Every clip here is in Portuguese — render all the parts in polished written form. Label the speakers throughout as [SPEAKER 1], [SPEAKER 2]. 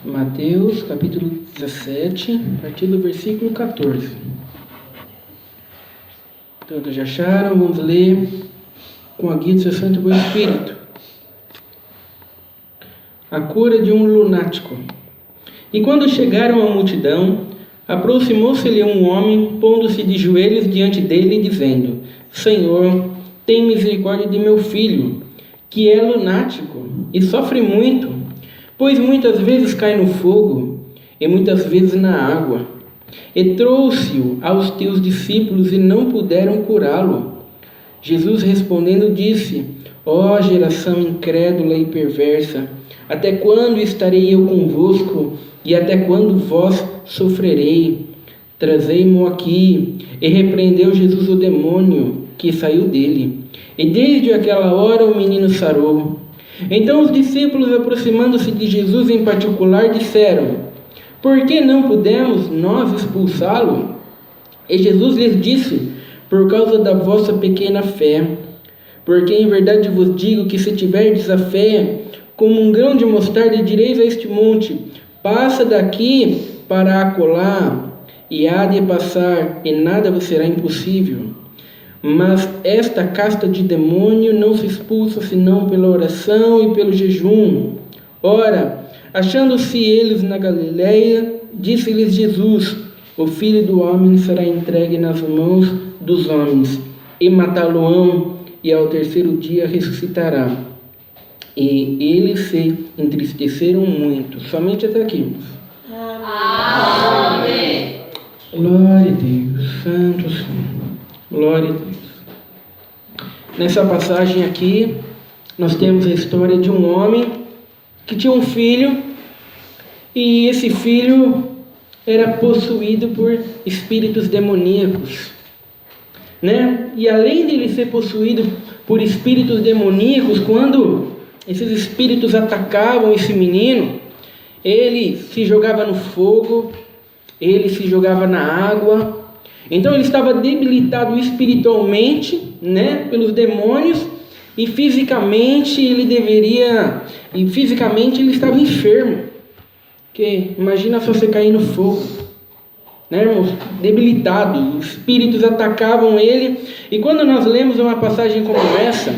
[SPEAKER 1] Mateus capítulo 17, a partir do versículo 14. Todos já acharam? Vamos ler com a guia do seu Santo Bom Espírito. A cura de um lunático. E quando chegaram à multidão, aproximou-se-lhe um homem, pondo-se de joelhos diante dele, dizendo: Senhor, tem misericórdia de meu filho, que é lunático e sofre muito, pois muitas vezes cai no fogo e muitas vezes na água. E trouxe-o aos teus discípulos e não puderam curá-lo. Jesus respondendo disse: Ó geração incrédula e perversa, até quando estarei eu convosco e até quando vós sofrerei? Trazei-mo aqui. E repreendeu Jesus o demônio que saiu dele. E desde aquela hora o menino sarou. Então os discípulos, aproximando-se de Jesus em particular, disseram: Por que não pudemos nós expulsá-lo? E Jesus lhes disse: Por causa da vossa pequena fé. Porque em verdade vos digo que se tiverdes a fé como um grão de mostarda, direis a este monte: passa daqui para acolá, e há de passar, e nada vos será impossível. Mas esta casta de demônio não se expulsa senão pela oração e pelo jejum. Ora, achando-se eles na Galileia, disse-lhes Jesus: O Filho do Homem será entregue nas mãos dos homens, e matá-lo-ão, e ao terceiro dia ressuscitará. E eles se entristeceram muito. Somente até aqui.
[SPEAKER 2] Amém.
[SPEAKER 1] Glória a Deus, Santo Senhor. Glória a Deus. Nessa passagem aqui, nós temos a história de um homem que tinha um filho, e esse filho era possuído por espíritos demoníacos, né? E além de ele ser possuído por espíritos demoníacos, quando esses espíritos atacavam esse menino, ele se jogava no fogo, ele se jogava na água. Então ele estava debilitado espiritualmente, né, pelos demônios, e fisicamente ele estava enfermo. Porque imagina só você cair no fogo, né, irmãos? Debilitado, os espíritos atacavam ele. E quando nós lemos uma passagem como essa,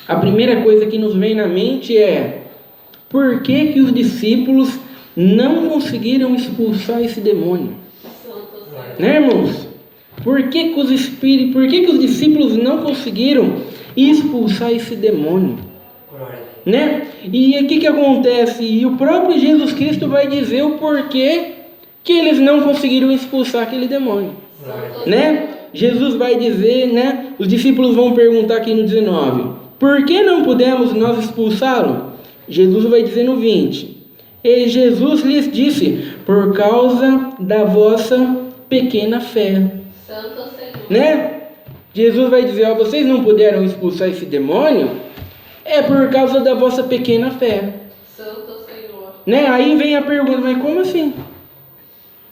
[SPEAKER 1] a primeira coisa que nos vem na mente é: por que os discípulos não conseguiram expulsar esse demônio? Né, irmãos? Por que os discípulos não conseguiram expulsar esse demônio? Né? E o que acontece? E o próprio Jesus Cristo vai dizer o porquê que eles não conseguiram expulsar aquele demônio. Né? Jesus vai dizer, né? Os discípulos vão perguntar aqui no 19: Por que não pudemos nós expulsá-lo? Jesus vai dizer no 20: E Jesus lhes disse: Por causa da vossa pequena fé.
[SPEAKER 2] Santo Senhor.
[SPEAKER 1] Né? Jesus vai dizer: vocês não puderam expulsar esse demônio, é por causa da vossa pequena fé.
[SPEAKER 2] Santo Senhor.
[SPEAKER 1] Né? Aí vem a pergunta: mas como assim?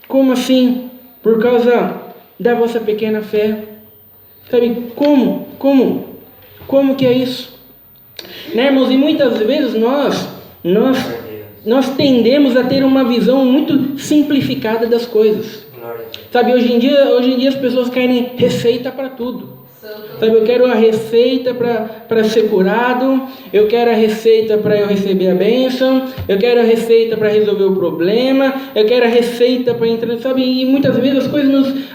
[SPEAKER 1] Como assim? Por causa da vossa pequena fé? Sabe, como que é isso? Né, irmãos? E muitas vezes nós tendemos a ter uma visão muito simplificada das coisas. Sabe, hoje em dia as pessoas querem receita para tudo. Sabe, eu quero a receita para ser curado, eu quero a receita para eu receber a bênção, eu quero a receita para resolver o problema, eu quero a receita para entrar, sabe? E muitas vezes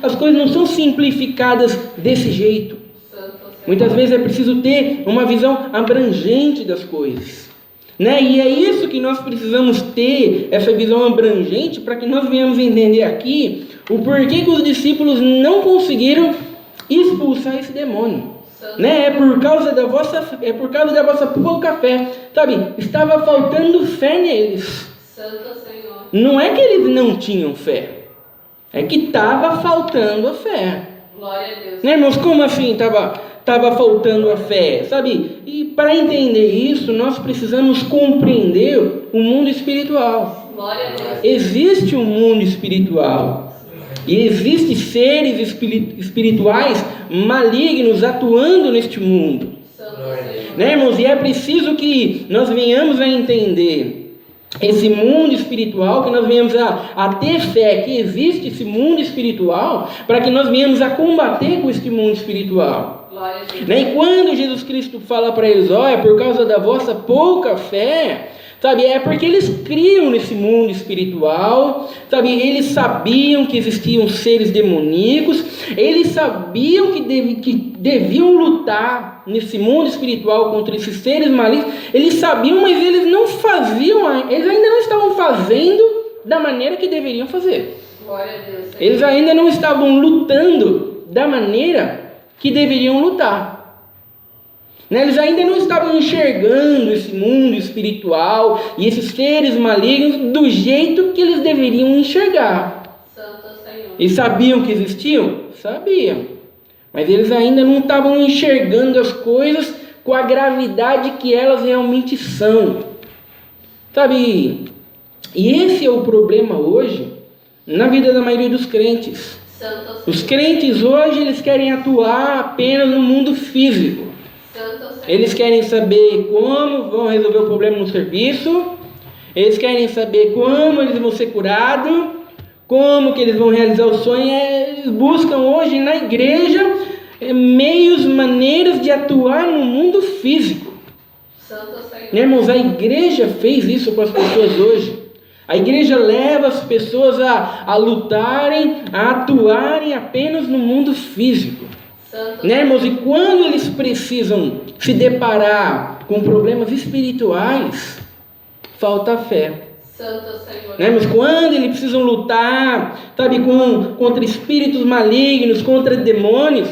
[SPEAKER 1] as coisas não são simplificadas desse jeito. Muitas vezes é preciso ter uma visão abrangente das coisas. Né? E é isso que nós precisamos ter, essa visão abrangente, para que nós venhamos entender aqui o porquê que os discípulos não conseguiram expulsar esse demônio. Né? É por causa da vossa pouca fé. Sabe, estava faltando fé neles.
[SPEAKER 2] Santo Senhor.
[SPEAKER 1] Não é que eles não tinham fé, é que estava faltando a fé.
[SPEAKER 2] Glória a Deus.
[SPEAKER 1] Né, irmãos? Como assim estava faltando a fé? Sabe? E para entender isso, nós precisamos compreender o mundo espiritual.
[SPEAKER 2] Glória a Deus.
[SPEAKER 1] Existe um mundo espiritual. E existem seres espirituais malignos atuando neste mundo.
[SPEAKER 2] Santo Senhor.
[SPEAKER 1] Né, irmãos? E é preciso que nós venhamos a entender esse mundo espiritual, que nós venhamos a ter fé que existe esse mundo espiritual, para que nós venhamos a combater com este mundo espiritual.
[SPEAKER 2] Glória a Deus.
[SPEAKER 1] Né? E quando Jesus Cristo fala para eles, olha, por causa da vossa pouca fé, sabe, é porque eles criam nesse mundo espiritual, sabe, eles sabiam que existiam seres demoníacos, eles sabiam que deviam lutar nesse mundo espiritual contra esses seres malignos, eles sabiam, mas eles não faziam, eles ainda não estavam fazendo da maneira que deveriam fazer.
[SPEAKER 2] Glória a Deus. Senhor.
[SPEAKER 1] Eles ainda não estavam lutando da maneira que deveriam lutar. Eles ainda não estavam enxergando esse mundo espiritual e esses seres malignos do jeito que eles deveriam enxergar.
[SPEAKER 2] Santo Senhor.
[SPEAKER 1] E sabiam que existiam? Sabiam. Mas eles ainda não estavam enxergando as coisas com a gravidade que elas realmente são. Sabe? E esse é o problema hoje na vida da maioria dos crentes.
[SPEAKER 2] Santo Senhor.
[SPEAKER 1] Os crentes hoje, eles querem atuar apenas no mundo físico.
[SPEAKER 2] Santo Senhor.
[SPEAKER 1] Eles querem saber como vão resolver o problema no serviço, eles querem saber como eles vão ser curados, como que eles vão realizar o sonho. Eles buscam hoje na igreja meios, maneiras de atuar no mundo físico.
[SPEAKER 2] Santo Senhor.
[SPEAKER 1] Irmãos, a igreja fez isso com as pessoas hoje. A igreja leva as pessoas a lutarem, a atuarem apenas no mundo físico.
[SPEAKER 2] Santo
[SPEAKER 1] Irmãos, e quando eles precisam se deparar com problemas espirituais, falta fé.
[SPEAKER 2] Santo Senhor.
[SPEAKER 1] Irmãos, quando eles precisam lutar, sabe, contra espíritos malignos, contra demônios,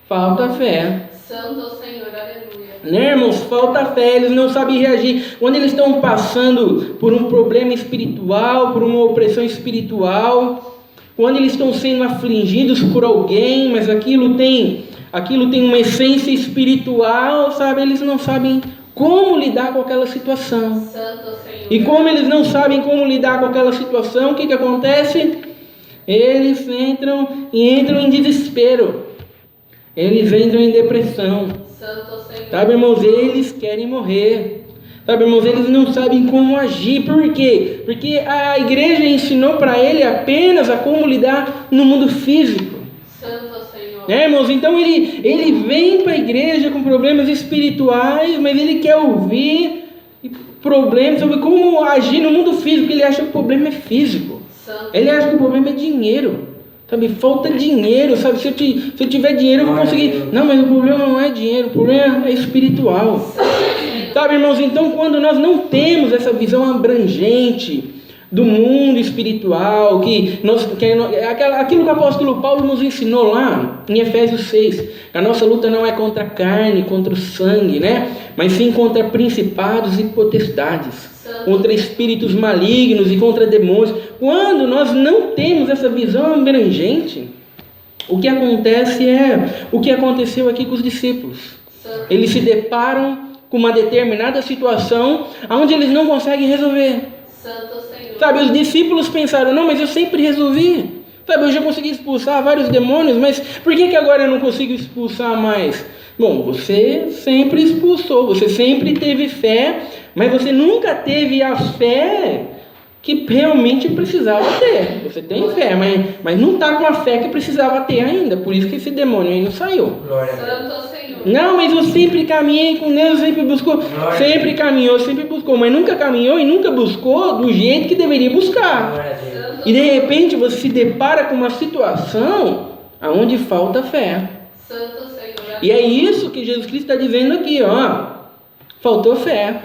[SPEAKER 1] falta fé.
[SPEAKER 2] Santo Senhor, aleluia.
[SPEAKER 1] Irmãos, falta fé, eles não sabem reagir. Quando eles estão passando por um problema espiritual, por uma opressão espiritual, quando eles estão sendo afligidos por alguém, mas aquilo tem uma essência espiritual, sabe? Eles não sabem como lidar com aquela situação.
[SPEAKER 2] Santo Senhor.
[SPEAKER 1] E como eles não sabem como lidar com aquela situação, o que acontece? Eles entram em desespero. Eles entram em depressão.
[SPEAKER 2] Santo Senhor.
[SPEAKER 1] Sabe, irmãos, eles querem morrer. Sabe, irmãos, eles não sabem como agir. Por quê? Porque a igreja ensinou para ele apenas a como lidar no mundo físico.
[SPEAKER 2] Santo Senhor.
[SPEAKER 1] Irmãos, então ele vem para a igreja com problemas espirituais, mas ele quer ouvir problemas sobre como agir no mundo físico. Ele acha que o problema é físico.
[SPEAKER 2] Santo.
[SPEAKER 1] Ele acha que o problema é dinheiro. Sabe, falta dinheiro, sabe? Se eu tiver dinheiro, eu vou conseguir. Não, mas o problema não é dinheiro, o problema é espiritual. Sabe, irmãos, então quando nós não temos essa visão abrangente do mundo espiritual, aquilo que o apóstolo Paulo nos ensinou lá em Efésios 6, que a nossa luta não é contra a carne, contra o sangue, mas sim contra principados e potestades, contra espíritos malignos e contra demônios. Quando nós não temos essa visão abrangente, o que acontece é o que aconteceu aqui com os discípulos. Eles se deparam com uma determinada situação onde eles não conseguem resolver.
[SPEAKER 2] Santo Senhor.
[SPEAKER 1] Sabe, os discípulos pensaram, não, mas eu sempre resolvi. Sabe, eu já consegui expulsar vários demônios, mas por que agora eu não consigo expulsar mais? Bom, você sempre expulsou, você sempre teve fé, mas você nunca teve a fé que realmente precisava ter. Você tem fé, mas não está com a fé que precisava ter ainda, por isso que esse demônio aí não saiu.
[SPEAKER 2] Santo Senhor.
[SPEAKER 1] Não, mas eu sempre caminhei com Deus, sempre buscou, sempre caminhou, sempre buscou, mas nunca caminhou e nunca buscou do jeito que deveria buscar. E de repente você se depara com uma situação onde falta fé.
[SPEAKER 2] Santo Senhor.
[SPEAKER 1] E é isso que Jesus Cristo está dizendo aqui, faltou fé.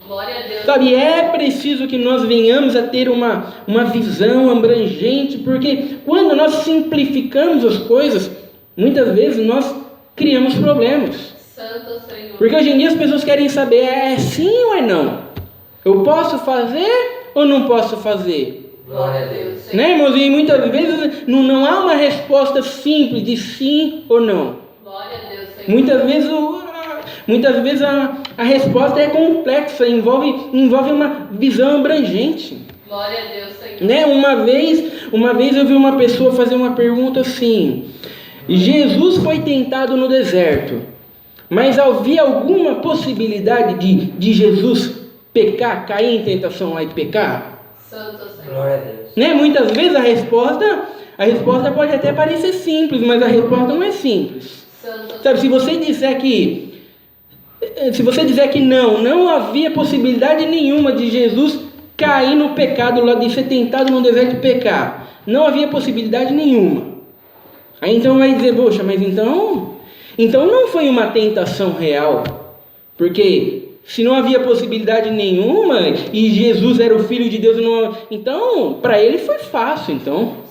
[SPEAKER 2] Glória a Deus.
[SPEAKER 1] Sabe, é preciso que nós venhamos a ter uma visão abrangente, porque quando nós simplificamos as coisas, muitas vezes nós criamos problemas.
[SPEAKER 2] Santo Senhor.
[SPEAKER 1] Porque hoje em dia as pessoas querem saber, é sim ou é não? Eu posso fazer ou não posso fazer?
[SPEAKER 2] Glória a Deus.
[SPEAKER 1] Irmãos? E muitas vezes não há uma resposta simples de sim ou não.
[SPEAKER 2] Glória a Deus, Senhor.
[SPEAKER 1] Muitas vezes a resposta é complexa, envolve uma visão abrangente.
[SPEAKER 2] Glória a Deus, Senhor.
[SPEAKER 1] Uma vez eu vi uma pessoa fazer uma pergunta assim: Jesus foi tentado no deserto, mas havia alguma possibilidade de Jesus pecar, cair em tentação lá e pecar?
[SPEAKER 2] Santo Senhor.
[SPEAKER 3] Glória a Deus.
[SPEAKER 1] Né? Muitas vezes a resposta pode até parecer simples, mas a resposta não é simples.
[SPEAKER 2] Santo
[SPEAKER 1] Sabe, se você disser que não havia possibilidade nenhuma de Jesus cair no pecado, lá de ser tentado no deserto e pecar, não havia possibilidade nenhuma. Aí então vai dizer, poxa, mas então não foi uma tentação real, porque se não havia possibilidade nenhuma e Jesus era o Filho de Deus, então para ele foi fácil, então.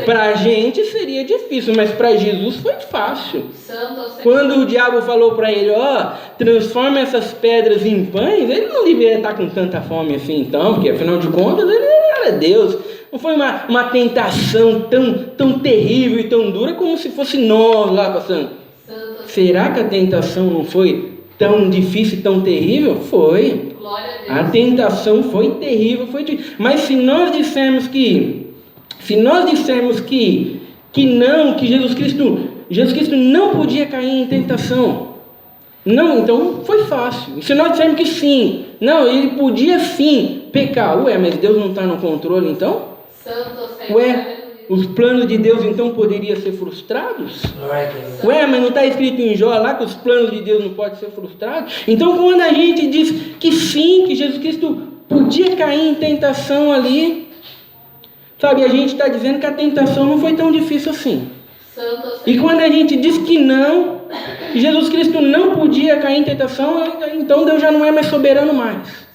[SPEAKER 1] Para a gente seria difícil, mas para Jesus foi fácil. Quando o diabo falou para ele, transforma essas pedras em pães, ele não devia estar com tanta fome assim então, porque afinal de contas ele era Deus. Não foi uma tentação tão terrível e tão dura como se fosse nós lá passando. Será que a tentação não foi tão difícil e tão terrível? Foi. A tentação foi terrível, mas se nós dissermos que não, que Jesus Cristo não podia cair em tentação, não, então foi fácil. E se nós dissermos que sim, não, ele podia sim pecar, mas Deus não está no controle então? Os planos de Deus então poderiam ser frustrados? Mas não está escrito em Jó lá que os planos de Deus não podem ser frustrados? Então quando a gente diz que sim, que Jesus Cristo podia cair em tentação ali, sabe, a gente está dizendo que a tentação não foi tão difícil assim. E quando a gente diz que não, que Jesus Cristo não podia cair em tentação, então Deus já não é mais soberano mais.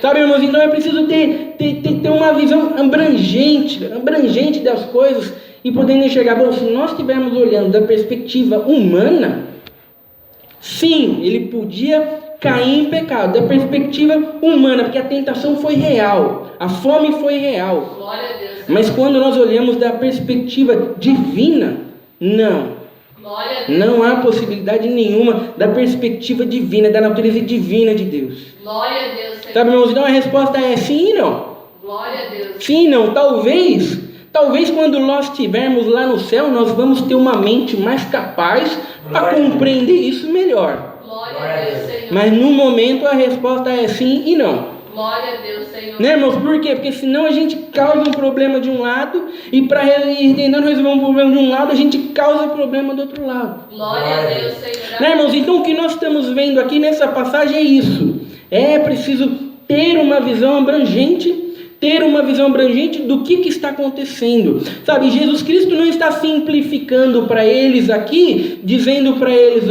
[SPEAKER 1] Sabe, irmãos, então é preciso ter uma visão abrangente das coisas e podendo enxergar. Bom, se nós estivermos olhando da perspectiva humana, sim, ele podia cair em pecado, da perspectiva humana, porque a tentação foi real, a fome foi real.
[SPEAKER 2] Glória a Deus.
[SPEAKER 1] Mas quando nós olhamos da perspectiva divina, não há possibilidade nenhuma da perspectiva divina, da natureza divina de Deus.
[SPEAKER 2] Glória a Deus, Senhor.
[SPEAKER 1] Sabe, irmãos, então a resposta é sim e não.
[SPEAKER 2] Glória a Deus.
[SPEAKER 1] Sim e não, talvez quando nós estivermos lá no céu, nós vamos ter uma mente mais capaz para compreender isso melhor.
[SPEAKER 2] Glória a Deus, Senhor.
[SPEAKER 1] Mas no momento a resposta é sim e não.
[SPEAKER 2] Glória a Deus, Senhor.
[SPEAKER 1] Né, irmãos? Por quê? Porque senão a gente causa um problema de um lado e tentando resolver um problema de um lado, a gente causa problema do outro lado.
[SPEAKER 2] Glória a Deus, Senhor.
[SPEAKER 1] Né, irmãos? Então o que nós estamos vendo aqui nessa passagem é isso. É preciso ter uma visão abrangente do que está acontecendo. Sabe, Jesus Cristo não está simplificando para eles aqui, dizendo para eles,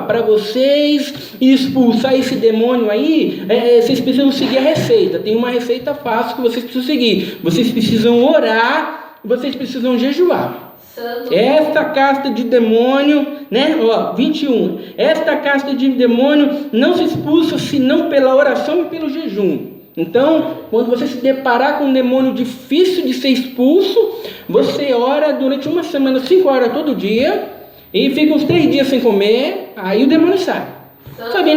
[SPEAKER 1] para vocês expulsar esse demônio aí, vocês precisam seguir a receita. Tem uma receita fácil que vocês precisam seguir. Vocês precisam orar, vocês precisam jejuar. Esta casta de demônio, né? 21. Esta casta de demônio não se expulsa senão pela oração e pelo jejum. Então, quando você se deparar com um demônio difícil de ser expulso, você ora durante uma semana, 5 horas todo dia, e fica uns 3 dias sem comer, aí o demônio sai. Sabe,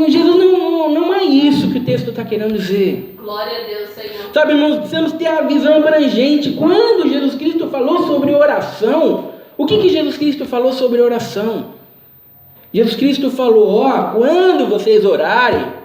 [SPEAKER 1] Jesus não é isso que o texto está querendo dizer.
[SPEAKER 2] Glória a Deus, Senhor.
[SPEAKER 1] Sabe, irmãos, precisamos ter a visão abrangente. Quando Jesus Cristo falou sobre oração, o que Jesus Cristo falou sobre oração? Jesus Cristo falou, quando vocês orarem,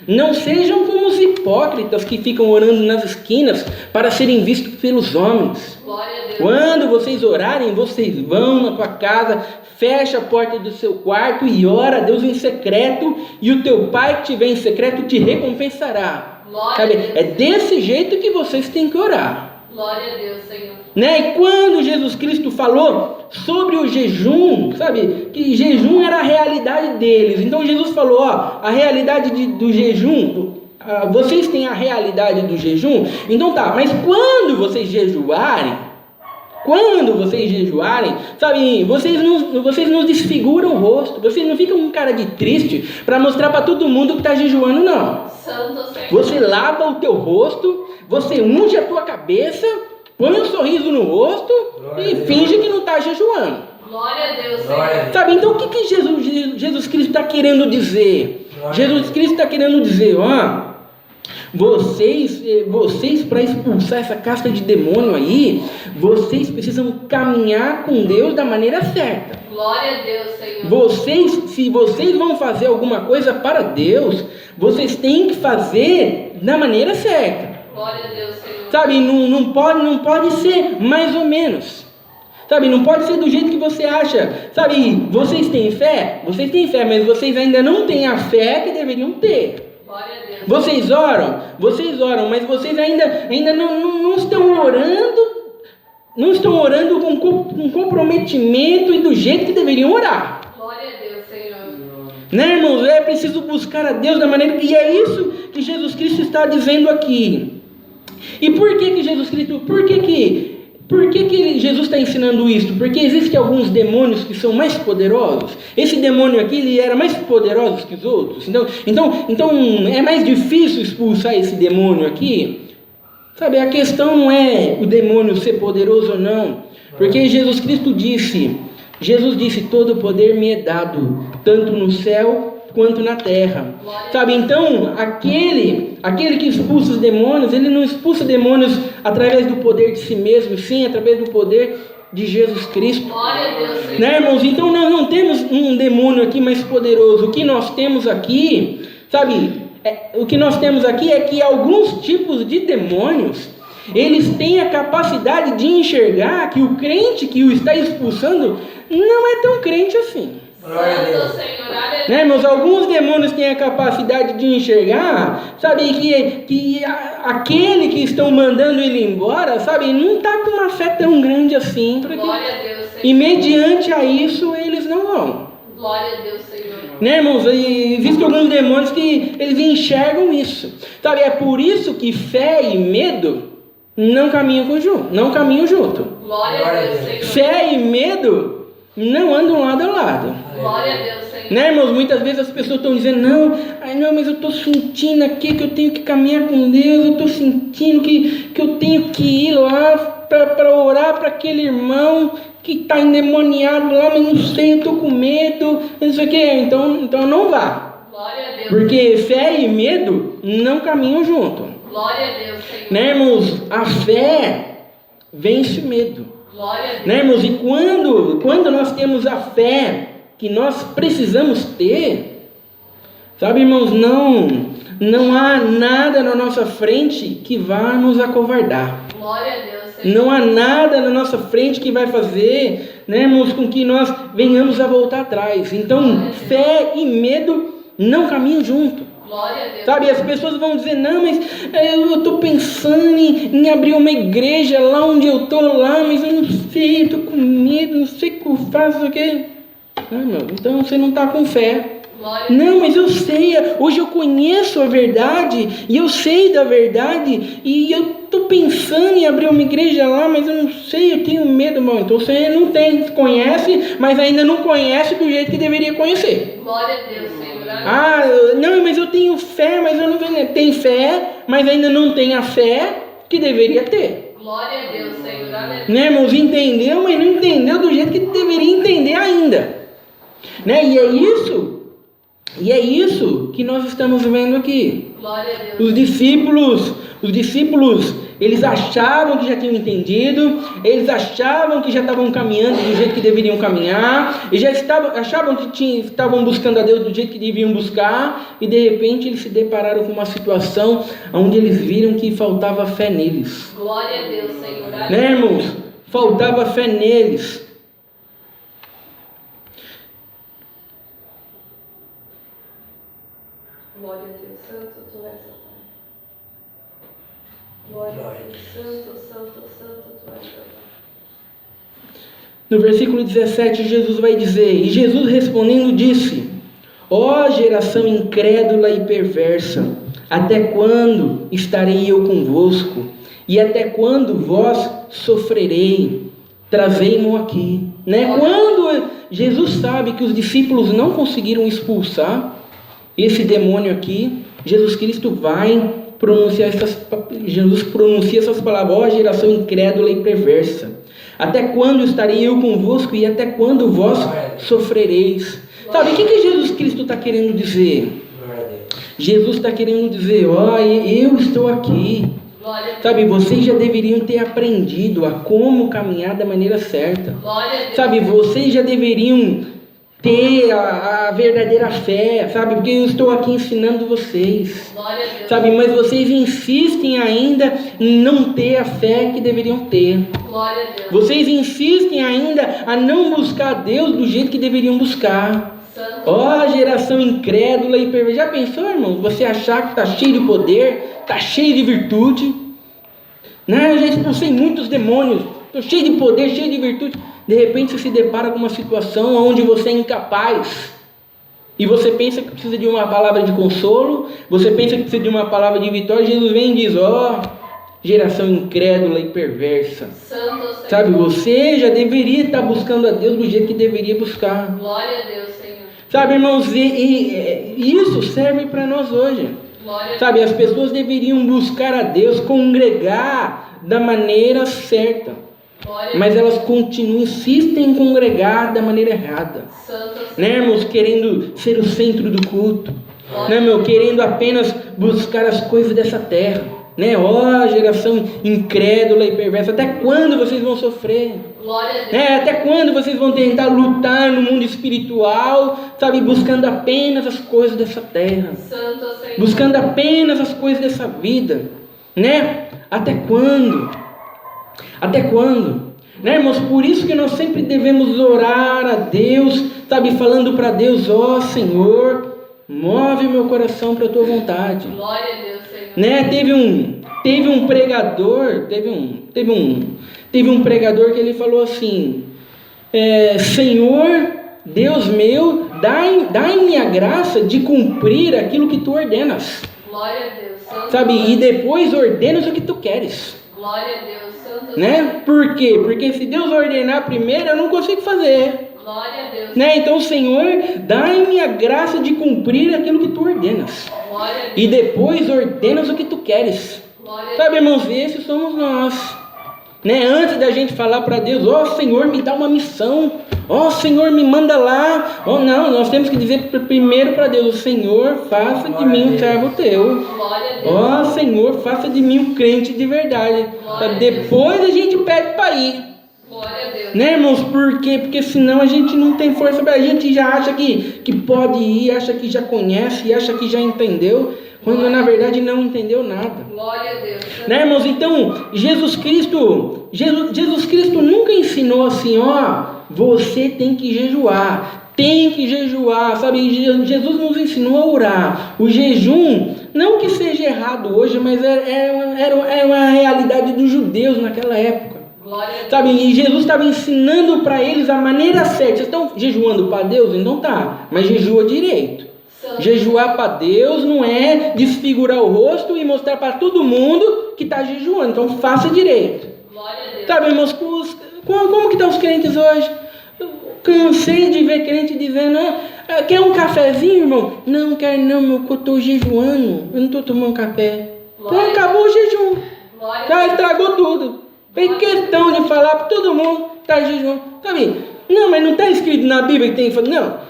[SPEAKER 1] não sejam como os hipócritas que ficam orando nas esquinas para serem vistos pelos homens.
[SPEAKER 2] Glória a Deus.
[SPEAKER 1] Quando vocês orarem, vocês vão na tua casa, fecha a porta do seu quarto e ora a Deus em secreto, e o teu Pai que estiver em secreto te recompensará. Sabe? É desse jeito que vocês têm que orar.
[SPEAKER 2] Glória a Deus, Senhor.
[SPEAKER 1] Né? E quando Jesus Cristo falou sobre o jejum, sabe, que jejum era a realidade deles. Então Jesus falou, a realidade do jejum, vocês têm a realidade do jejum. Então tá, mas quando vocês jejuarem, sabe, vocês não desfiguram o rosto, vocês não ficam com cara de triste para mostrar para todo mundo que está jejuando, não.
[SPEAKER 2] Santo Senhor.
[SPEAKER 1] Você lava o teu rosto, você unge a tua cabeça, põe um sorriso no rosto e finge que não está jejuando.
[SPEAKER 2] Glória a Deus, Senhor.
[SPEAKER 1] Sabe, então o que Jesus Cristo está querendo dizer? Jesus Cristo está querendo dizer, vocês para expulsar essa casta de demônio aí, vocês precisam caminhar com Deus da maneira certa.
[SPEAKER 2] Glória a Deus, Senhor.
[SPEAKER 1] Se vocês vão fazer alguma coisa para Deus, vocês têm que fazer da maneira certa.
[SPEAKER 2] Glória a Deus, Senhor.
[SPEAKER 1] Sabe, não pode ser mais ou menos. Sabe, não pode ser do jeito que você acha. Sabe, vocês têm fé, mas vocês ainda não têm a fé que deveriam ter.
[SPEAKER 2] Glória a Deus.
[SPEAKER 1] Vocês oram, mas vocês ainda não estão orando com comprometimento e do jeito que deveriam orar.
[SPEAKER 2] Glória a Deus, Senhor.
[SPEAKER 1] Né, irmãos? É preciso buscar a Deus da maneira que... E é isso que Jesus Cristo está dizendo aqui. E por que Jesus Cristo... Por que Jesus está ensinando isso? Porque existem alguns demônios que são mais poderosos. Esse demônio aqui, ele era mais poderoso que os outros. Então é mais difícil expulsar esse demônio aqui. Sabe, a questão não é o demônio ser poderoso ou não. Porque Jesus disse, todo o poder me é dado, tanto no céu quanto na terra. Sabe, então, aquele que expulsa os demônios, ele não expulsa demônios através do poder de si mesmo, sim, através do poder de Jesus Cristo.
[SPEAKER 2] Glória a Deus, Senhor.
[SPEAKER 1] Né, irmãos? Então, nós não temos um demônio aqui mais poderoso. O que nós temos aqui, sabe... O que nós temos aqui é que alguns tipos de demônios, eles têm a capacidade de enxergar que o crente que o está expulsando não é tão crente assim.
[SPEAKER 2] Santo Senhor,
[SPEAKER 1] Né, irmãos? Alguns demônios têm a capacidade de enxergar, sabe, que aquele que estão mandando ele embora, sabe, não está com uma fé tão grande assim.
[SPEAKER 2] Glória a Deus, Senhor.
[SPEAKER 1] E mediante a isso eles não vão.
[SPEAKER 2] Glória a Deus, Senhor.
[SPEAKER 1] Né, irmãos? Existem alguns demônios que eles enxergam isso. Sabe, é por isso que fé e medo não caminham junto.
[SPEAKER 2] Glória a Deus, Senhor.
[SPEAKER 1] Fé e medo não andam lado a lado.
[SPEAKER 2] Glória a Deus, Senhor.
[SPEAKER 1] Né, irmãos? Muitas vezes as pessoas estão dizendo, não, mas eu estou sentindo aqui que eu tenho que caminhar com Deus, eu estou sentindo que eu tenho que ir lá para orar para aquele irmão que está endemoniado lá, mas não sei, eu estou com medo, não sei o que, então não vá.
[SPEAKER 2] Glória a Deus.
[SPEAKER 1] Porque fé e medo não caminham junto.
[SPEAKER 2] Glória a Deus, Senhor.
[SPEAKER 1] Né, irmãos? A fé vence o medo.
[SPEAKER 2] Glória a Deus.
[SPEAKER 1] Né, irmãos? E quando nós temos a fé que nós precisamos ter, sabe, irmãos, não há nada na nossa frente que vá nos acovardar.
[SPEAKER 2] Glória a Deus, Senhor.
[SPEAKER 1] Não há nada na nossa frente que vai fazer, né, irmãos, com que nós venhamos a voltar atrás. Então, fé e medo não caminham junto.
[SPEAKER 2] Glória a Deus.
[SPEAKER 1] Sabe, as pessoas vão dizer, não, mas eu estou pensando em abrir uma igreja lá onde eu estou lá, mas eu não sei, eu estou com medo, não sei o que eu faço, o quê? Então você não está com fé. Não, mas eu sei, hoje eu conheço a verdade, e eu sei da verdade, e eu estou pensando em abrir uma igreja lá, mas eu não sei, eu tenho medo. Bom, então você não conhece, mas ainda não conhece do jeito que deveria conhecer.
[SPEAKER 2] Glória a Deus, Senhor.
[SPEAKER 1] Não, mas eu tenho fé, mas eu não tenho. Tem fé, mas ainda não tem a fé que deveria ter.
[SPEAKER 2] Glória a Deus, Senhor.
[SPEAKER 1] Né, irmãos? Entendeu, mas não entendeu do jeito que deveria entender ainda. Né? E é isso que nós estamos vendo aqui.
[SPEAKER 2] Glória a Deus.
[SPEAKER 1] Os discípulos, eles achavam que já tinham entendido, eles achavam que já estavam caminhando do jeito que deveriam caminhar, e achavam que estavam buscando a Deus do jeito que deviam buscar, e de repente eles se depararam com uma situação onde eles viram que faltava fé neles.
[SPEAKER 2] Glória a Deus, Senhor.
[SPEAKER 1] Né, irmãos? Faltava fé neles.
[SPEAKER 2] Glória a Deus, santo tu és, Pai. Glória a Deus, santo tu és, Pai.
[SPEAKER 1] No versículo 17, Jesus vai dizer, e Jesus respondendo disse, ó geração incrédula e perversa, até quando estarei eu convosco? E até quando vós sofrerei? Trazei-mo aqui. Né? Quando Jesus sabe que os discípulos não conseguiram expulsar esse demônio aqui, Jesus Cristo vai pronunciar Jesus pronuncia essas palavras, ó geração incrédula e perversa, até quando estarei eu convosco e até quando vós sofrereis? Sabe, o que Jesus Cristo está querendo dizer? Jesus está querendo dizer, ó, eu estou aqui.
[SPEAKER 2] Glória a Deus.
[SPEAKER 1] Sabe, vocês já deveriam ter aprendido a como caminhar da maneira certa.
[SPEAKER 2] Glória a Deus.
[SPEAKER 1] Sabe, vocês já deveriam ter a verdadeira fé, sabe? Porque eu estou aqui ensinando vocês.
[SPEAKER 2] Glória a Deus.
[SPEAKER 1] Sabe, mas vocês insistem ainda em não ter a fé que deveriam ter.
[SPEAKER 2] Glória a Deus.
[SPEAKER 1] Vocês insistem ainda a não buscar Deus do jeito que deveriam buscar.
[SPEAKER 2] Santo.
[SPEAKER 1] Ó, geração incrédula e perversa. Já pensou, irmão? Você achar que está cheio de poder, está cheio de virtude? Não, eu já expulsei muitos demônios, estou cheio de poder, cheio de virtude. De repente você se depara com uma situação onde você é incapaz. E você pensa que precisa de uma palavra de consolo, você pensa que precisa de uma palavra de vitória. Jesus vem e diz, ó, geração incrédula e perversa.
[SPEAKER 2] Santo Senhor.
[SPEAKER 1] Sabe, você já deveria estar buscando a Deus do jeito que deveria buscar.
[SPEAKER 2] Glória a Deus, Senhor.
[SPEAKER 1] Sabe, irmãos, isso serve para nós hoje.
[SPEAKER 2] Glória a Deus.
[SPEAKER 1] Sabe, as pessoas deveriam buscar a Deus, congregar da maneira certa.
[SPEAKER 2] Glória a
[SPEAKER 1] Mas
[SPEAKER 2] Deus.
[SPEAKER 1] elas continuam, insistem em congregar da maneira errada.
[SPEAKER 2] Santo Senhor.
[SPEAKER 1] Né, irmãos, querendo ser o centro do culto. Né, meu, querendo apenas buscar as coisas dessa terra. Né, ó, geração incrédula e perversa. Até quando vocês vão sofrer?
[SPEAKER 2] Glória a Deus.
[SPEAKER 1] Né, até quando vocês vão tentar lutar no mundo espiritual, sabe, buscando apenas as coisas dessa terra?
[SPEAKER 2] Santo Senhor.
[SPEAKER 1] Buscando apenas as coisas dessa vida, né? Até quando? Até quando? Né, irmãos? Por isso que nós sempre devemos orar a Deus, sabe? Falando para Deus, ó Senhor, move meu coração para a tua vontade.
[SPEAKER 2] Glória a Deus, Senhor.
[SPEAKER 1] Né? Teve um pregador, teve um pregador que ele falou assim, Senhor, Deus meu, dai-me a graça de cumprir aquilo que tu ordenas.
[SPEAKER 2] Glória a Deus. Santo
[SPEAKER 1] Sabe,
[SPEAKER 2] Deus.
[SPEAKER 1] e depois ordenas o que tu queres,
[SPEAKER 2] Glória a Deus. Santo
[SPEAKER 1] né? Por quê? Porque se Deus ordenar primeiro, eu não consigo fazer,
[SPEAKER 2] Glória a Deus.
[SPEAKER 1] né? Então, Senhor, dai-me a graça de cumprir aquilo que tu ordenas,
[SPEAKER 2] Glória a Deus.
[SPEAKER 1] e depois ordenas o que tu queres.
[SPEAKER 2] Glória a
[SPEAKER 1] Sabe, irmãos, esses somos nós, né? Antes da gente falar para Deus, ó Senhor, me dá uma missão, ó Senhor, me manda lá, ó não, nós temos que dizer primeiro para Deus, Senhor, faça de mim um servo teu,
[SPEAKER 2] Glória a Deus.
[SPEAKER 1] ó Senhor, faça de mim um crente de verdade. Sabe, depois a gente pede para ir,
[SPEAKER 2] Glória a Deus.
[SPEAKER 1] né, irmãos? Por quê? Porque senão a gente não tem força, a gente já acha que pode ir, acha que já conhece, acha que já entendeu, quando na verdade não entendeu nada.
[SPEAKER 2] Glória a Deus.
[SPEAKER 1] Né, irmãos? Então, Jesus Cristo nunca ensinou assim, ó, você tem que jejuar, sabe? Jesus nos ensinou a orar. O jejum, não que seja errado hoje, mas era uma realidade dos judeus naquela época.
[SPEAKER 2] Glória a Deus.
[SPEAKER 1] Sabe, e Jesus estava ensinando para eles a maneira certa. Vocês estão jejuando para Deus? Então tá, mas jejua direito.
[SPEAKER 2] Santo.
[SPEAKER 1] Jejuar para Deus não é desfigurar o rosto e mostrar para todo mundo que está jejuando. Então faça direito.
[SPEAKER 2] Glória a Deus.
[SPEAKER 1] Sabe, irmãos, como que estão os crentes hoje? Eu cansei de ver crente dizendo, quer um cafezinho, irmão? Não, quero não, meu, que eu estou jejuando. Eu não estou tomando café. Então acabou o jejum.
[SPEAKER 2] Glória a
[SPEAKER 1] Já
[SPEAKER 2] Deus.
[SPEAKER 1] estragou tudo. Fez questão de falar para todo mundo que está jejuando. Sabe? Não, mas não está escrito na Bíblia que tem que fazer. Não.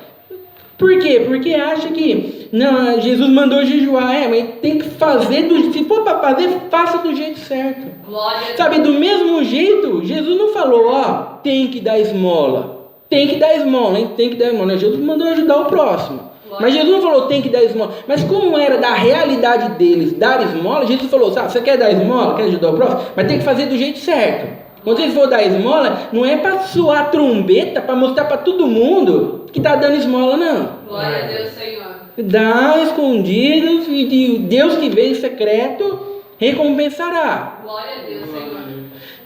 [SPEAKER 1] Por quê? Porque acha que não, Jesus mandou jejuar, mas tem que fazer, se for para fazer, faça do jeito certo.
[SPEAKER 2] Glória a Deus.
[SPEAKER 1] Sabe, do mesmo jeito, Jesus não falou, ó, tem que dar esmola. Tem que dar esmola, hein? Tem que dar esmola. Jesus mandou ajudar o próximo. Mas Jesus não falou, tem que dar esmola. Mas como era da realidade deles dar esmola, Jesus falou, sabe, você quer dar esmola, quer ajudar o próximo? Mas tem que fazer do jeito certo. Quando você for dar esmola, não é para suar trombeta, para mostrar para todo mundo que está dando esmola, não.
[SPEAKER 2] Glória a Deus, Senhor.
[SPEAKER 1] Dá escondidos e Deus que vê em secreto recompensará.
[SPEAKER 2] Glória a Deus, Senhor.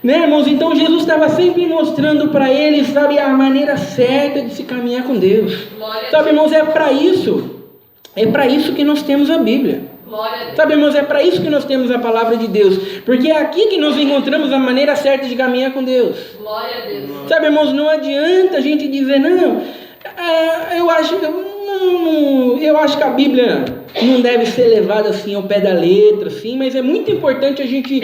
[SPEAKER 1] Né, irmãos? Então Jesus estava sempre mostrando para eles, sabe, a maneira certa de se caminhar com Deus.
[SPEAKER 2] Glória a Deus.
[SPEAKER 1] Sabe, irmãos, é para isso que nós temos a Bíblia.
[SPEAKER 2] Glória a Deus.
[SPEAKER 1] Sabe, irmãos, é para isso que nós temos a palavra de Deus, porque é aqui que nós encontramos a maneira certa de caminhar com Deus.
[SPEAKER 2] Glória a Deus.
[SPEAKER 1] Sabe, irmãos, não adianta a gente dizer, não, eu acho que a Bíblia não deve ser levada assim ao pé da letra, assim, mas é muito importante a gente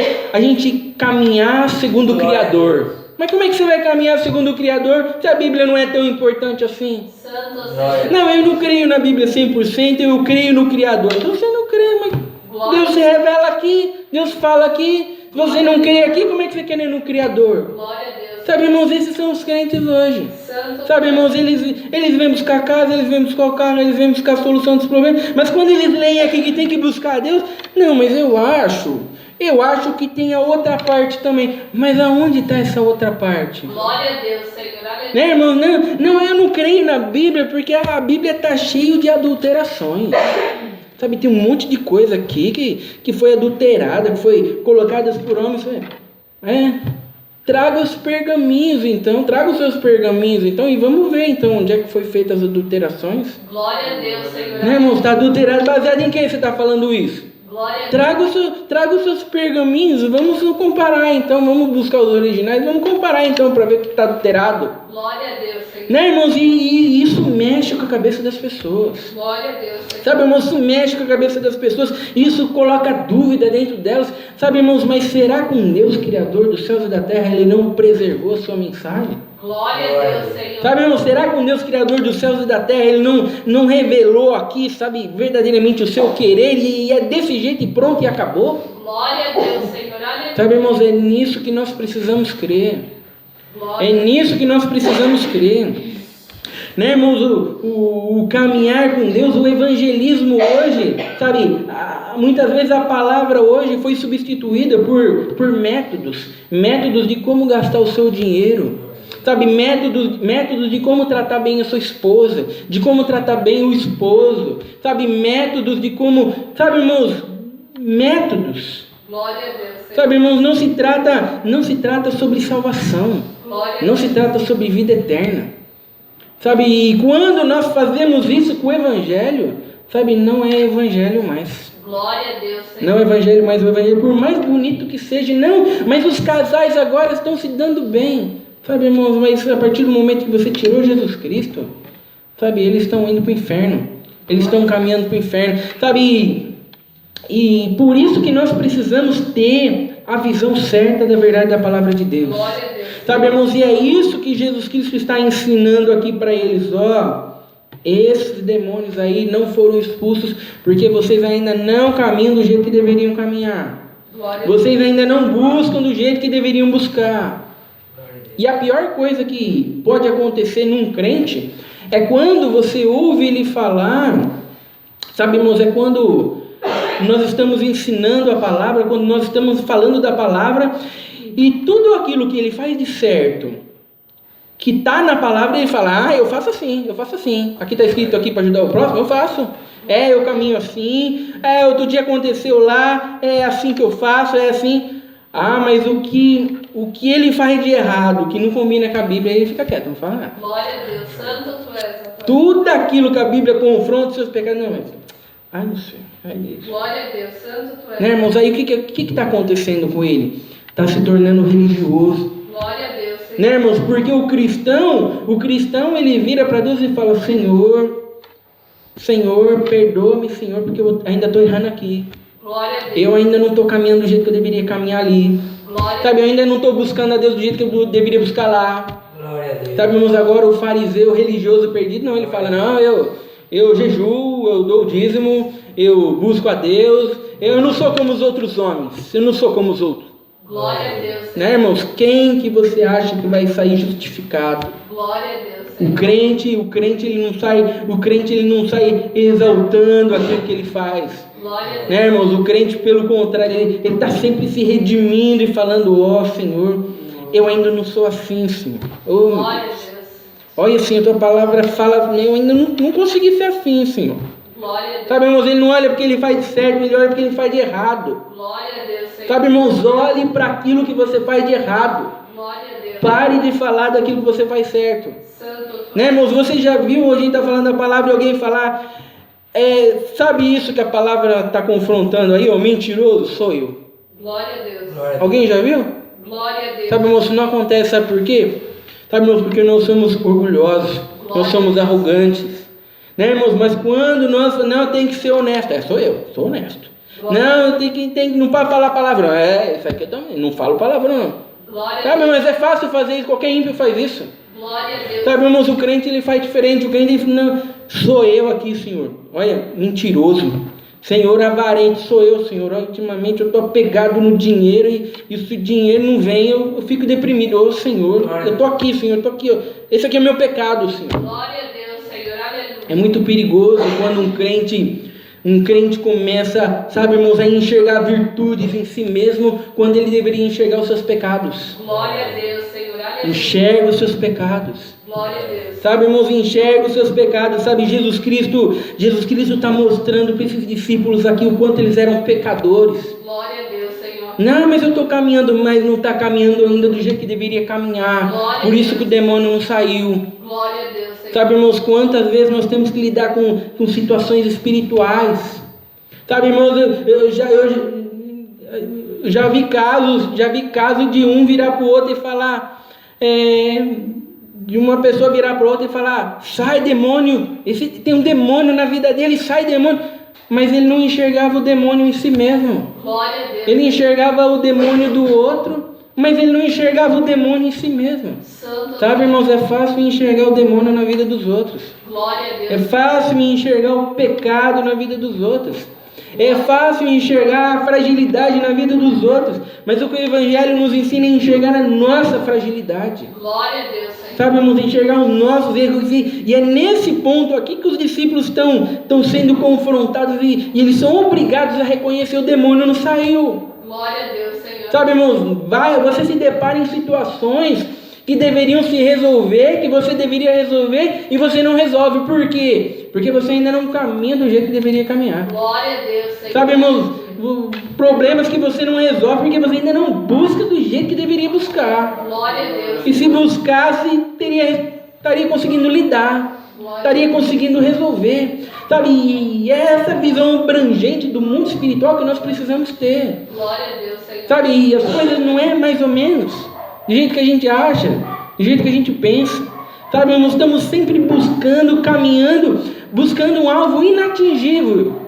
[SPEAKER 1] caminhar segundo o Criador. Mas como é que você vai caminhar segundo o Criador se a Bíblia não é tão importante assim?
[SPEAKER 2] Santo Senhor.
[SPEAKER 1] Não, eu não creio na Bíblia 100%, eu creio no Criador. Então você não crê, mas
[SPEAKER 2] Glória.
[SPEAKER 1] Deus se revela aqui, Deus fala aqui. Se você não crê aqui, como é que você quer no Criador?
[SPEAKER 2] Glória a Deus.
[SPEAKER 1] Sabe, irmãos, esses são os crentes hoje.
[SPEAKER 2] Santo
[SPEAKER 1] Sabe, irmãos, eles vêm buscar casa, eles vêm buscar o carro, eles vêm buscar a solução dos problemas. Mas quando eles leem aqui que tem que buscar a Deus, não, mas eu acho que tem a outra parte também. Mas aonde está essa outra parte?
[SPEAKER 2] Glória a Deus, Senhor. Aleluia.
[SPEAKER 1] Né, irmão? Não, eu não creio na Bíblia porque a Bíblia está cheia de adulterações. Sabe, tem um monte de coisa aqui que foi adulterada, que foi colocada por homens. Traga os pergaminhos então, traga os seus pergaminhos então e vamos ver então onde é que foi feitas as adulterações.
[SPEAKER 2] Glória a Deus, Senhor.
[SPEAKER 1] Né, irmão? Está adulterado, baseado em quem você está falando isso?
[SPEAKER 2] Glória a Deus.
[SPEAKER 1] Traga os seus pergaminhos, vamos comparar então, vamos buscar os originais, vamos comparar então para ver o que está adulterado.
[SPEAKER 2] Glória a Deus, Senhor.
[SPEAKER 1] Né, irmãos? E isso mexe com a cabeça das pessoas.
[SPEAKER 2] Glória a Deus, Senhor.
[SPEAKER 1] Sabe, irmãos, isso mexe com a cabeça das pessoas, isso coloca dúvida dentro delas. Sabe, irmãos, mas será que um Deus Criador dos céus e da terra, Ele não preservou a sua mensagem?
[SPEAKER 2] Glória a Deus, Senhor.
[SPEAKER 1] Sabe, irmão, será que um Deus Criador dos céus e da terra, Ele não revelou aqui, sabe, verdadeiramente o seu querer e é desse jeito e pronto e acabou?
[SPEAKER 2] Glória a Deus, Senhor. Aleluia.
[SPEAKER 1] Sabe, irmãos, é nisso que nós precisamos crer.
[SPEAKER 2] Glória.
[SPEAKER 1] É nisso que nós precisamos crer. Né, irmãos, o caminhar com Deus, o evangelismo hoje, sabe, muitas vezes a palavra hoje foi substituída por métodos de como gastar o seu dinheiro. Sabe, métodos de como tratar bem a sua esposa, de como tratar bem o esposo, sabe, métodos de como, sabe, irmãos, métodos.
[SPEAKER 2] Glória a Deus, Senhor.
[SPEAKER 1] Sabe, irmãos, não se trata sobre salvação,
[SPEAKER 2] Glória a
[SPEAKER 1] não
[SPEAKER 2] Deus.
[SPEAKER 1] se trata sobre vida eterna. Sabe, e quando nós fazemos isso com o evangelho, sabe, não é evangelho mais.
[SPEAKER 2] Glória a Deus, Senhor.
[SPEAKER 1] Não é evangelho mais, o evangelho, por mais bonito que seja, não, mas os casais agora estão se dando bem. Sabe, irmãos, mas a partir do momento que você tirou Jesus Cristo, sabe, eles estão indo para o inferno. Eles estão caminhando para o inferno. Sabe, e por isso que nós precisamos ter a visão certa da verdade da palavra de Deus.
[SPEAKER 2] Glória a Deus.
[SPEAKER 1] Sabe, irmãos, e é isso que Jesus Cristo está ensinando aqui para eles. Esses demônios aí não foram expulsos porque vocês ainda não caminham do jeito que deveriam caminhar.
[SPEAKER 2] Glória a Deus.
[SPEAKER 1] Vocês ainda não buscam do jeito que deveriam buscar. E a pior coisa que pode acontecer num crente é quando você ouve ele falar, sabe, irmãos, é quando nós estamos ensinando a palavra, quando nós estamos falando da palavra e tudo aquilo que ele faz de certo, que está na palavra, ele fala, eu faço assim, aqui está escrito aqui para ajudar o próximo, eu faço, eu caminho assim, outro dia aconteceu lá, é assim que eu faço, é assim. Mas o que ele faz de errado, o que não combina com a Bíblia, ele fica quieto, não fala nada.
[SPEAKER 2] Glória a Deus. Santo tu és, ó Pai.
[SPEAKER 1] Tudo aquilo que a Bíblia confronta os seus pecados, não, mas não sei, Deus.
[SPEAKER 2] Glória a Deus. Santo tu és.
[SPEAKER 1] Né, irmãos, aí o que está acontecendo com ele? Está se tornando religioso.
[SPEAKER 2] Glória a Deus, Senhor.
[SPEAKER 1] Né, irmãos, porque o cristão ele vira para Deus e fala, Senhor, perdoa-me, Senhor, porque eu ainda estou errando aqui.
[SPEAKER 2] Glória a Deus.
[SPEAKER 1] Eu ainda não estou caminhando do jeito que eu deveria caminhar ali.
[SPEAKER 2] Glória a
[SPEAKER 1] Sabe, eu
[SPEAKER 2] Deus.
[SPEAKER 1] ainda não estou buscando a Deus do jeito que eu deveria buscar lá.
[SPEAKER 3] Glória a Deus.
[SPEAKER 1] Sabe, irmãos, agora o fariseu religioso perdido, não, ele fala, não, eu jejuo, eu dou o dízimo, eu busco a Deus, eu não sou como os outros homens, eu não sou como os outros.
[SPEAKER 2] Glória a Deus.
[SPEAKER 1] Né, irmãos, quem que você acha que vai sair justificado?
[SPEAKER 2] Glória a Deus,
[SPEAKER 1] O
[SPEAKER 2] Senhor.
[SPEAKER 1] crente ele não sai exaltando aquilo que ele faz.
[SPEAKER 2] Glória a Deus.
[SPEAKER 1] Né, irmãos, o crente pelo contrário, ele está sempre se redimindo e falando, Senhor, eu ainda não sou assim, Senhor. Meu
[SPEAKER 2] Glória a
[SPEAKER 1] Deus.
[SPEAKER 2] Deus.
[SPEAKER 1] Olha, Senhor, tua palavra fala, eu ainda não consegui ser assim, Senhor.
[SPEAKER 2] Glória a Deus.
[SPEAKER 1] Sabe, irmãos, ele não olha porque ele faz de certo, ele olha porque ele faz de errado.
[SPEAKER 2] Glória a Deus, Senhor.
[SPEAKER 1] Sabe, irmãos, olhe para aquilo que você faz de errado.
[SPEAKER 2] Glória a Deus.
[SPEAKER 1] Pare de falar daquilo que você faz certo.
[SPEAKER 2] Santo tu
[SPEAKER 1] Né, irmãos, você já viu, hoje a gente está falando a palavra e alguém falar, sabe isso que a palavra está confrontando aí, mentiroso? Sou eu.
[SPEAKER 2] Glória a Deus.
[SPEAKER 3] Glória a Deus.
[SPEAKER 1] Alguém já viu?
[SPEAKER 2] Glória a Deus.
[SPEAKER 1] Sabe, irmãos, isso não acontece, sabe por quê? Sabe, irmãos, porque nós somos orgulhosos, nós somos arrogantes. Né, irmãos, mas quando não, tem que ser honesto. Sou eu, sou honesto. Não, tem que não pode falar palavrão. Isso aqui eu também, não falo palavrão.
[SPEAKER 2] Glória a
[SPEAKER 1] Sabe,
[SPEAKER 2] Deus.
[SPEAKER 1] mas é fácil fazer isso, qualquer ímpio faz isso.
[SPEAKER 2] Glória a Deus.
[SPEAKER 1] Sabe, irmãos, o crente ele faz diferente. O crente ele fala, não, sou eu aqui, Senhor. Olha, mentiroso. Senhor, avarente, sou eu, Senhor. Ultimamente eu estou apegado no dinheiro e se o dinheiro não vem, eu fico deprimido. Ô, Senhor, eu estou aqui, Senhor, eu estou aqui. Ó. Esse aqui é o meu pecado, Senhor.
[SPEAKER 2] Glória a Deus, Senhor. Aleluia.
[SPEAKER 1] É muito perigoso quando um crente começa, sabe, irmãos, a enxergar virtudes em si mesmo, quando ele deveria enxergar os seus pecados.
[SPEAKER 2] Glória a Deus, Senhor. Aleluia.
[SPEAKER 1] Enxerga os seus pecados.
[SPEAKER 2] Glória a Deus.
[SPEAKER 1] Sabe, irmãos, enxerga os seus pecados. Sabe, Jesus Cristo está mostrando para esses discípulos aqui o quanto eles eram pecadores.
[SPEAKER 2] Glória a Deus, Senhor.
[SPEAKER 1] Não, mas eu estou caminhando, mas não está caminhando ainda do jeito que deveria caminhar.
[SPEAKER 2] Glória
[SPEAKER 1] Por
[SPEAKER 2] a
[SPEAKER 1] isso
[SPEAKER 2] Deus.
[SPEAKER 1] que o demônio não saiu.
[SPEAKER 2] Glória a Deus, Senhor.
[SPEAKER 1] Sabe, irmãos, quantas vezes nós temos que lidar com situações espirituais. Sabe, irmãos, eu já vi casos de um virar para o outro e falar, de uma pessoa virar para outra e falar, sai demônio, tem um demônio na vida dele, sai demônio. Mas ele não enxergava o demônio em si mesmo.
[SPEAKER 2] Glória a Deus.
[SPEAKER 1] Ele enxergava o demônio do outro, mas ele não enxergava o demônio em si mesmo.
[SPEAKER 2] Santo.
[SPEAKER 1] Sabe, irmãos, é fácil enxergar o demônio na vida dos outros.
[SPEAKER 2] Glória a Deus.
[SPEAKER 1] É fácil enxergar o pecado na vida dos outros. É fácil enxergar a fragilidade na vida dos outros. Mas o que o Evangelho nos ensina é enxergar a nossa fragilidade.
[SPEAKER 2] Glória a Deus, Senhor.
[SPEAKER 1] Sabe, irmãos, enxergar os nossos erros. E é nesse ponto aqui que os discípulos estão sendo confrontados e eles são obrigados a reconhecer: o demônio não saiu.
[SPEAKER 2] Glória a Deus, Senhor.
[SPEAKER 1] Sabe, irmãos, você se depara em situações que deveriam se resolver, que você deveria resolver e você não resolve. Por quê? Porque você ainda não caminha do jeito que deveria caminhar.
[SPEAKER 2] Glória a Deus, Senhor.
[SPEAKER 1] Sabe, irmãos, problemas que você não resolve porque você ainda não busca do jeito que deveria buscar.
[SPEAKER 2] Glória a Deus.
[SPEAKER 1] E se buscasse, estaria conseguindo lidar, estaria conseguindo resolver. Sabe, e é essa visão abrangente do mundo espiritual que nós precisamos ter.
[SPEAKER 2] Glória a Deus, Senhor.
[SPEAKER 1] Sabe, e as coisas não é mais ou menos do jeito que a gente acha, do jeito que a gente pensa. Sabe, nós estamos sempre buscando, caminhando, buscando um alvo inatingível.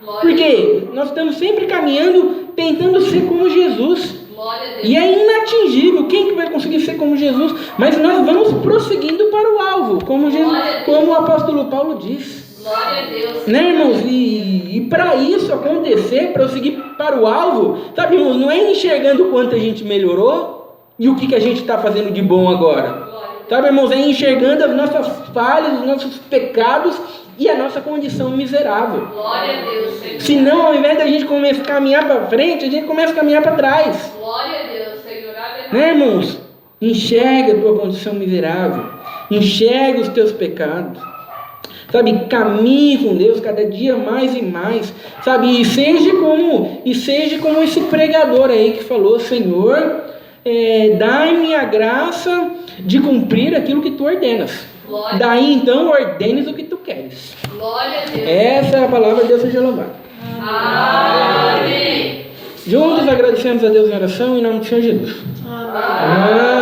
[SPEAKER 2] Glória
[SPEAKER 1] Por
[SPEAKER 2] a Deus.
[SPEAKER 1] quê? Nós estamos sempre caminhando, tentando ser como Jesus.
[SPEAKER 2] Glória a Deus.
[SPEAKER 1] E é inatingível. Quem que vai conseguir ser como Jesus? Mas nós vamos prosseguindo para o alvo, como o apóstolo Paulo diz.
[SPEAKER 2] Glória a Deus.
[SPEAKER 1] Né, irmãos? E para isso acontecer, prosseguir para o alvo, sabe, irmãos, não é enxergando o quanto a gente melhorou e o que a gente está fazendo de bom agora.
[SPEAKER 2] Glória a Deus.
[SPEAKER 1] Sabe, irmãos, é enxergando as nossas falhas, os nossos pecados e a nossa condição miserável.
[SPEAKER 2] Glória a Deus, Senhor.
[SPEAKER 1] Senão, ao invés da gente começar a caminhar para frente, a gente começa a caminhar para trás.
[SPEAKER 2] Glória a Deus, Senhor. Aleluia.
[SPEAKER 1] Né, irmãos? Enxerga a tua condição miserável. Enxerga os teus pecados. Sabe, caminhe com Deus cada dia mais e mais. Sabe, e seja como esse pregador aí que falou: Senhor, dai-me a graça de cumprir aquilo que tu ordenas.
[SPEAKER 2] Glória.
[SPEAKER 1] Daí então ordenes o que tu queres.
[SPEAKER 2] Glória a Deus.
[SPEAKER 1] Essa é a palavra de Deus seja louvado.
[SPEAKER 2] Amém.
[SPEAKER 1] Juntos agradecemos a Deus em oração em nome do Senhor Jesus.
[SPEAKER 2] Amém.